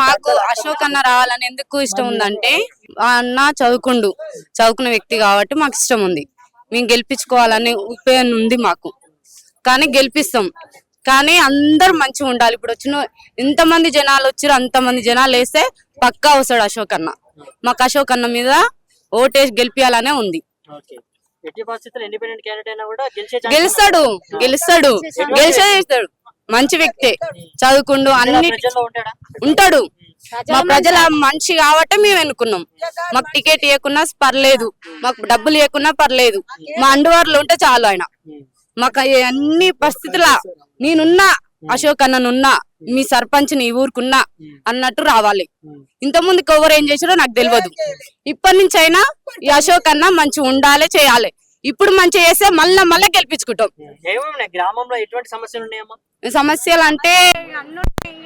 మాకు అశోక్ అన్న రావాలని ఎందుకు ఇష్టం ఉందంటే ఆ అన్న చదువుకున్న వ్యక్తి కాబట్టి మాకు ఇష్టం ఉంది. మేము గెలిపించుకోవాలనే ఉపయోగం ఉంది మాకు, కానీ గెలిపిస్తాం. కానీ అందరు మంచిగా ఉండాలి. ఇప్పుడు వచ్చిన ఇంతమంది జనాలు వచ్చారు, అంతమంది జనాలు వేస్తే పక్కా వస్తాడు అశోక్ అన్న. మాకు అశోక్ అన్న మీద ఓటేసి గెలిపియాలనే ఉంది. గెలుస్తాడు గెలిచేస్తాడు. మంచి వ్యక్తే, చదువుకుండు, అన్ని ఉంటాడు. మా ప్రజల మనిషి కాబట్టి మేము ఎన్నుకున్నాం. మాకు టికెట్ ఇవ్వకున్నా పర్లేదు, మాకు డబ్బులు ఇవ్వకున్నా పర్లేదు, మా అండువారులు ఉంటే చాలు. ఆయన మాకు అన్ని పరిస్థితుల నేనున్నా, అశోక్ అన్ననున్నా, మీ సర్పంచ్ నీ ఊరుకున్నా అన్నట్టు రావాలి. ఇంత ముందుకు ఎవరు ఏం చేసారో నాకు తెలియదు. ఇప్పటి నుంచి అయినా ఈ అశోక్ అన్న మంచిగా ఉండాలి, చేయాలి. ఇప్పుడు మంచిగా చేస్తే మళ్ళా గెలిపించుకుంటాం. గ్రామంలో ఎటువంటి సమస్యలు ఉన్నాయమ్మా? సమస్యలు అంటే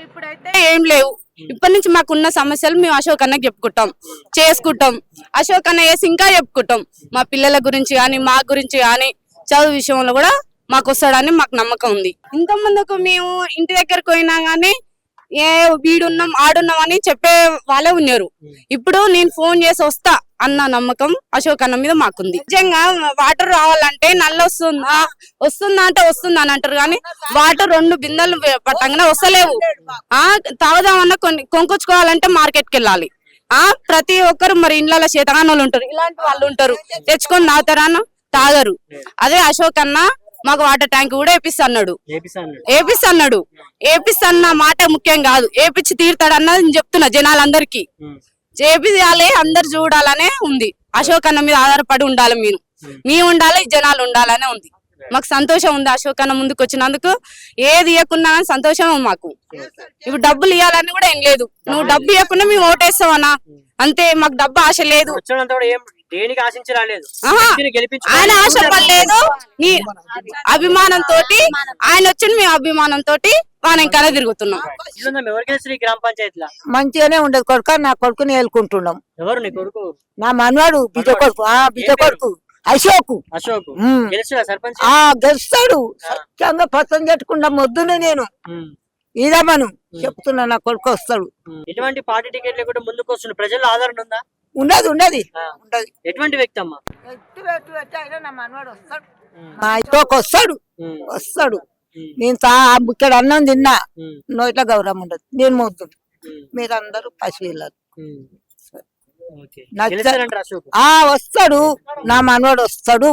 ఇప్పుడైతే ఏం లేవు. ఇప్పటి నుంచి మాకున్న సమస్యలు మేము అశోక్ అన్నకి చెప్పుకుంటాం, చేసుకుంటాం. అశోక్ అన్న వేసి ఇంకా చెప్పుకుంటాం. మా పిల్లల గురించి కానీ, మా గురించి కానీ, చదువు విషయంలో కూడా మాకు వస్తాడని మాకు నమ్మకం ఉంది. ఇంత ముందుకు మేము ఇంటి దగ్గరకు పోయినా గానీ ఏ వీడున్నాం ఆడున్నాం అని చెప్పే వాళ్ళే ఉన్నారు. ఇప్పుడు నేను ఫోన్ చేసి వస్తా అన్న నమ్మకం అశోక్ అన్న మీద మాకుంది. నిజంగా వాటర్ రావాలంటే నల్ల వస్తుందా అంటే వస్తుందా అని అంటారు, కానీ వాటర్ 2 బిందెలు పట్టంగానే వస్తలేవు. తాగుదామన్నా కొనుక్కొచ్చుకోవాలంటే మార్కెట్కి వెళ్ళాలి. ప్రతి ఒక్కరు మరి ఇండ్ల చేతగానోళ్ళు ఉంటారు, ఇలాంటి వాళ్ళు ఉంటారు, తెచ్చుకొని తాగుతారా అన్న? తాగరు. అదే అశోక్ అన్న మాకు వాటర్ ట్యాంక్ కూడా వేపిస్తున్నాడు. వేపిస్తన్న మాట ముఖ్యం కాదు, వేపించి తీరుతాడు అన్నది నేను చెప్తున్నా. జనాలందరికి చేపియాలి, అందరు చూడాలనే ఉంది. అశోక్ అన్న మీద ఆధారపడి ఉండాలి, మేము ఉండాలి, జనాలు ఉండాలనే ఉంది. మాకు సంతోషం ఉంది అశోక్ అన్న ముందుకు వచ్చినందుకు. ఏది ఇవ్వకున్నా కానీ సంతోషం మాకు. ఇప్పుడు డబ్బులు ఇవ్వాలని కూడా ఏం లేదు. నువ్వు డబ్బు ఇవ్వకుండా మేము ఓటేస్తావన్నా, అంతే. మాకు డబ్బు ఆశ లేదు, ఆయన ఆశ పడలేదు. నీ అభిమానంతో ఆయన వచ్చింది, మేము అభిమానంతో ఆయన ఇంకా తిరుగుతున్నాం. మంచిగానే ఉండదు కొడుకు. నా కొడుకుని ఏలుకుంటున్నాం. నా మనవాడు బిడ్డ కొడుకు అశోక్ గెలుస్తాడు. సత్యంగా పచ్చని చెట్టుకుండా మొద్దును నేను ఇదమ్మను చెప్తున్నా. నా కొడుకు వస్తాడు. ఎటువంటి పార్టీ టికెట్ లేకుండా ముందుకు వస్తున్న ప్రజల ఆదరణ ఉందా? ఉండదు. ఎటువంటి వ్యక్తి అమ్మా? నా మనవాడు వస్తాడు, మా అశోక్ వస్తాడు. నేను ఇక్కడ అన్నం తిన్నా, నోట్ల గౌరవం ఉండదు. నేను మొద్దు, మీరందరూ పసిపిల్లలు. వస్తాడు, నా మనవాడు వస్తాడు.